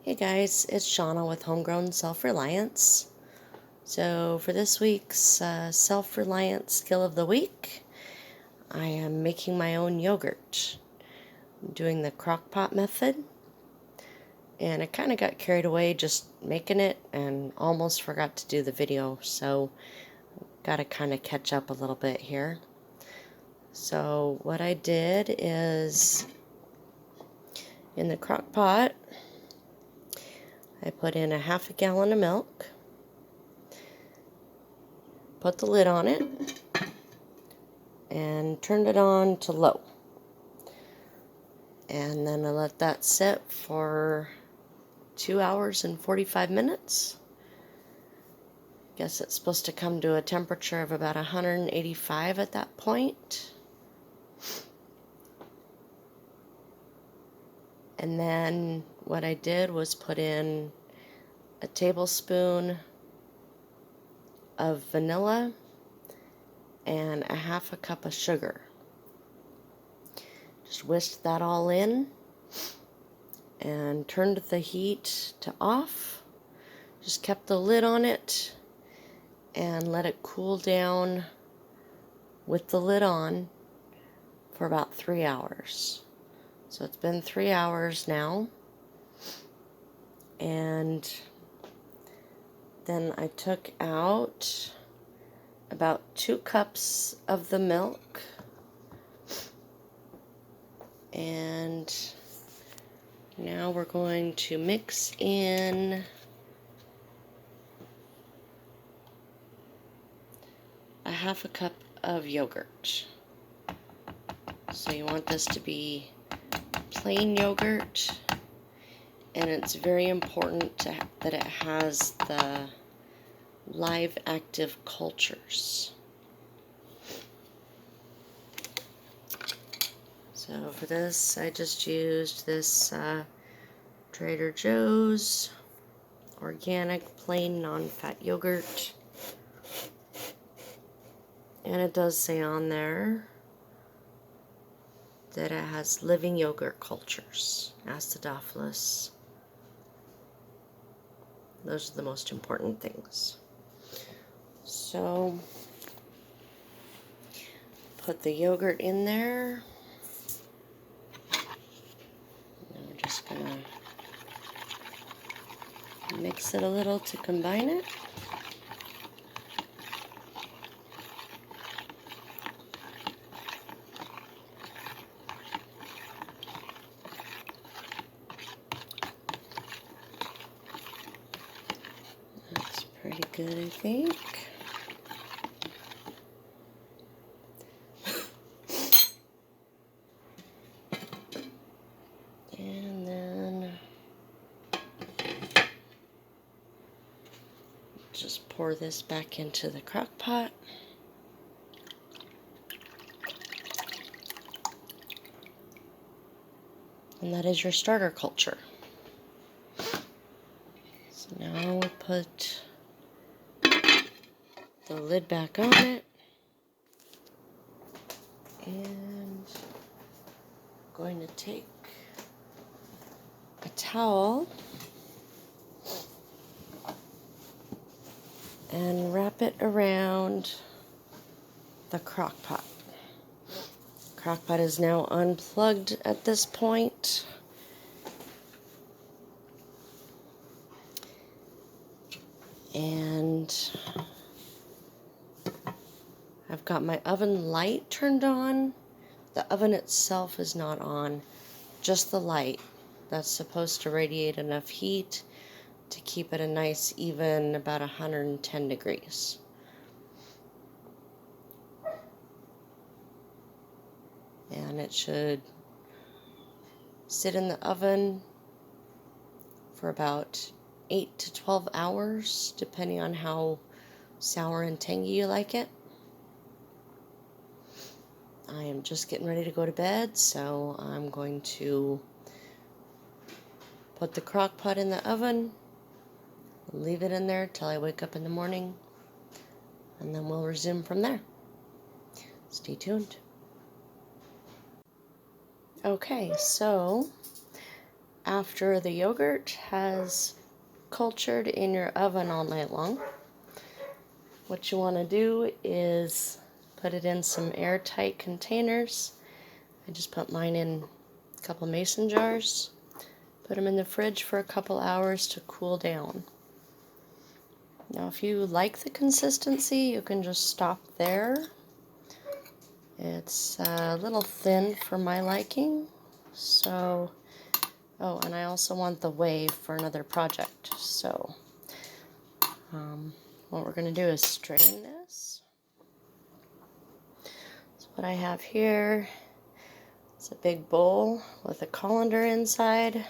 Hey guys, it's Shauna with Homegrown Self-Reliance. So for this week's Self-Reliance Skill of the Week, I am making my own yogurt. I'm doing the Crockpot method, and I kind of got carried away just making it and almost forgot to do the video, so got to kind of catch up a little bit here. So what I did is, in the Crockpot, I put in a half a gallon of milk, put the lid on it, and turned it on to low. And then I let that sit for 2 hours and 45 minutes. Guess it's supposed to come to a temperature of about 185 at that point. And then what I did was put in a tablespoon of vanilla and a half a cup of sugar. Just whisked that all in and turned the heat to off. Just kept the lid on it and let it cool down with the lid on for about 3 hours. So it's been 3 hours now, and then I took out about 2 cups of the milk, and now we're going to mix in a half a cup of yogurt. So you want this to be plain yogurt, and it's very important that it has the live active cultures. So for this, I just used this Trader Joe's organic plain non-fat yogurt, and it does say on there that it has living yogurt cultures, acidophilus. Those are the most important things. So put the yogurt in there. And we're just gonna mix it a little to combine it. That's pretty good, I think. And then just pour this back into the crock pot. And that is your starter culture. So now we put the lid back on it, and I'm going to take a towel and wrap it around the crock pot. Crock pot is now unplugged at this point. And I've got my oven light turned on. The oven itself is not on, just the light. That's supposed to radiate enough heat to keep it a nice even about 110 degrees. And it should sit in the oven for about 8 to 12 hours, depending on how sour and tangy you like it. I am just getting ready to go to bed, so I'm going to put the crock pot in the oven, leave it in there till I wake up in the morning, and then we'll resume from there. Stay tuned. Okay, so after the yogurt has cultured in your oven all night long, what you want to do is put it in some airtight containers. I just put mine in a couple mason jars. Put them in the fridge for a couple hours to cool down. Now if you like the consistency, you can just stop there. It's a little thin for my liking. So, oh, and I also want the whey for another project. So, what we're going to do is strain this. So what I have here is a big bowl with a colander inside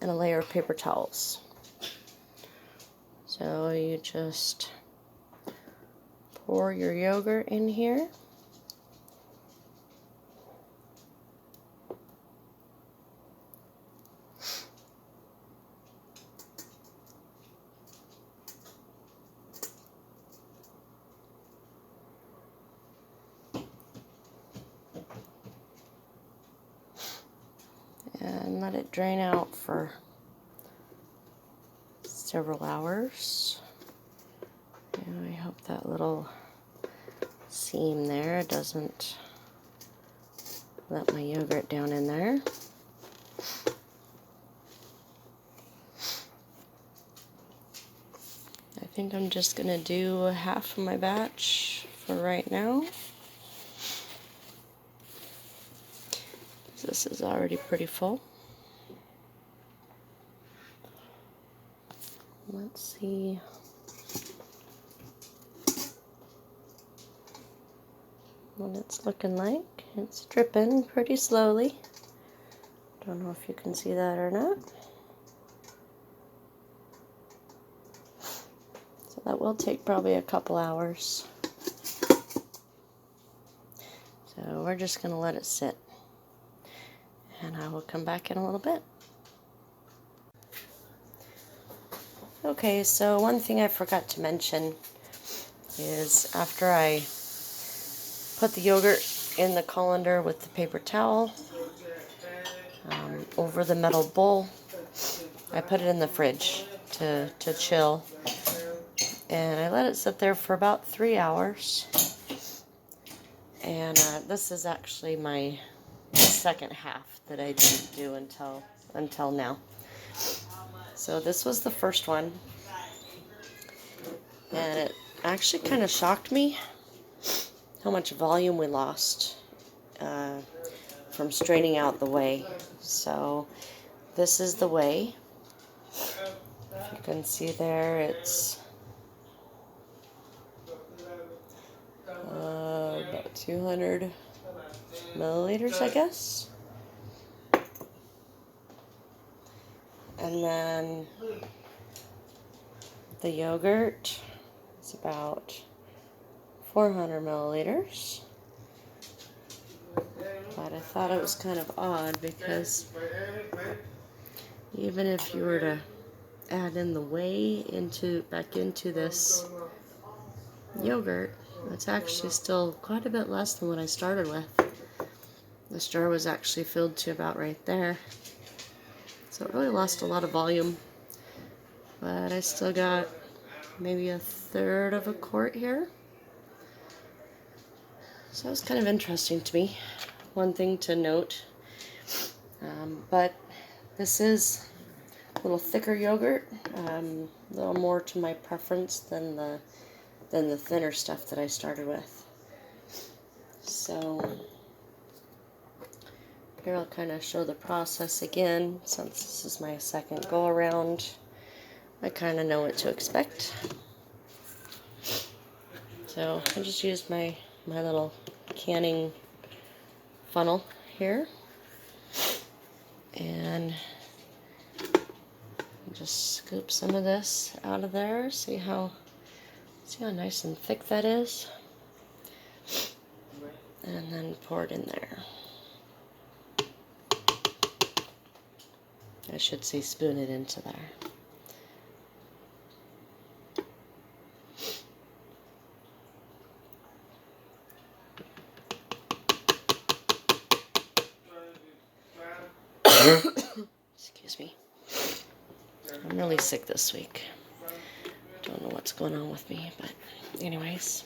and a layer of paper towels. So you just pour your yogurt in here. And let it drain out for several hours. And I hope that little seam there doesn't let my yogurt down in there. I think I'm just going to do half of my batch for right now. This is already pretty full. Let's see. What it's looking like. It's dripping pretty slowly. Don't know if you can see that or not. So that will take probably a couple hours. So we're just going to let it sit. And I will come back in a little bit. Okay, so one thing I forgot to mention is after I put the yogurt in the colander with the paper towel over the metal bowl, I put it in the fridge to chill. And I let it sit there for about 3 hours. And this is actually my second half that I didn't do until now. So this was the first one, and it actually kind of shocked me how much volume we lost from straining out the whey. So this is the whey. If you can see there, it's about 200 milliliters, I guess. And then the yogurt is about 400 milliliters. But I thought it was kind of odd because even if you were to add in the whey back into this yogurt, it's actually still quite a bit less than what I started with. This jar was actually filled to about right there. So it really lost a lot of volume. But I still got maybe a third of a quart here. So it's kind of interesting to me. One thing to note. But this is a little thicker yogurt. A little more to my preference than the thinner stuff that I started with. So here I'll kind of show the process again, since this is my second go around. I kind of know what to expect. So I just used my little canning funnel here, and just scoop some of this out of there. See how nice and thick that is, and then pour it in there. I should say spoon it into there. I'm really sick this week. Don't know what's going on with me, but anyways.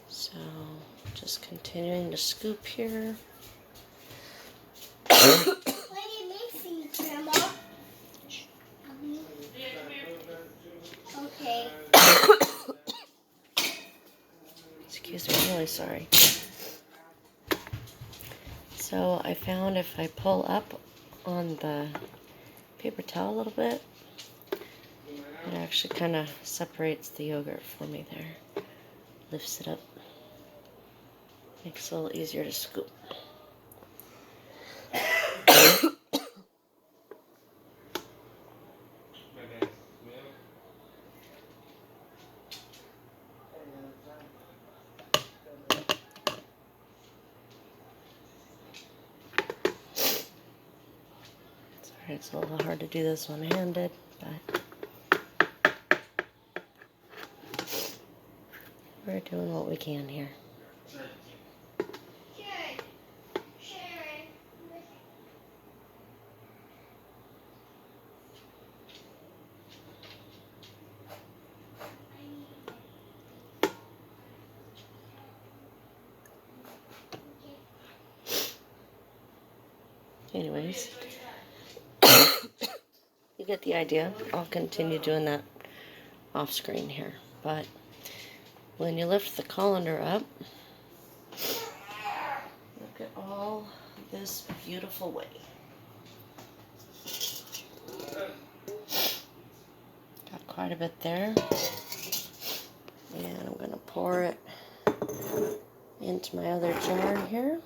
So, just continuing to scoop here. What are you mixing, Grandma? Okay. Excuse me, I'm really sorry. So I found if I pull up on the paper towel a little bit, it actually kind of separates the yogurt for me there. Lifts it up. Makes it a little easier to scoop. Sorry, it's a little hard to do this one-handed, but we're doing what we can here. Anyways, you get the idea. I'll continue doing that off screen here, but when you lift the colander up, look at all this beautiful whey. Got quite a bit there, and I'm going to pour it into my other jar here.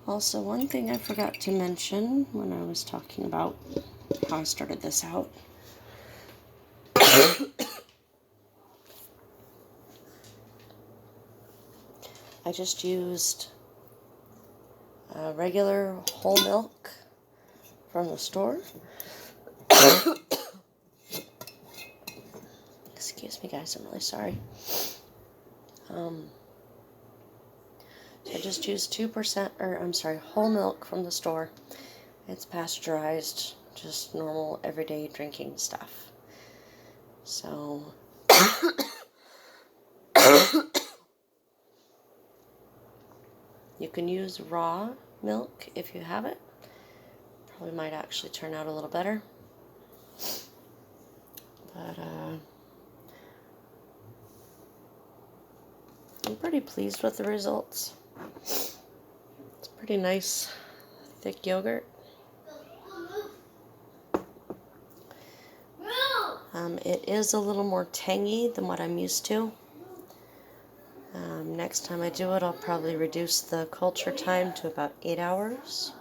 Also, one thing I forgot to mention when I was talking about how I started this out. I just used regular whole milk from the store. Excuse me, guys, I'm really sorry. I just used 2%, whole milk from the store. It's pasteurized, just normal everyday drinking stuff. So, you can use raw milk if you have it. Probably might actually turn out a little better. But, I'm pretty pleased with the results. It's pretty nice, thick yogurt. It is a little more tangy than what I'm used to. Next time I do it, I'll probably reduce the culture time to about 8 hours.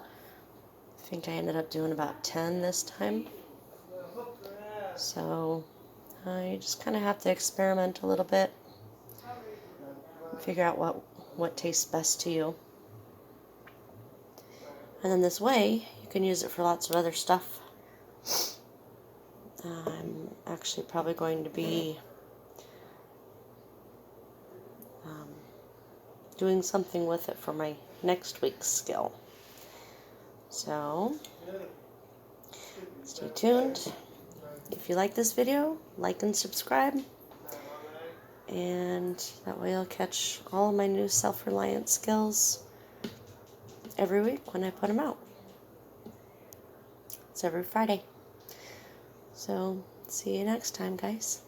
I think I ended up doing about 10 this time. So you just kind of have to experiment a little bit. Figure out what tastes best to you. And then this way, you can use it for lots of other stuff. I'm actually probably going to be doing something with it for my next week's skill. So, stay tuned. If you like this video, like and subscribe. And that way I'll catch all of my new self-reliant skills every week when I put them out. It's every Friday. So, see you next time, guys.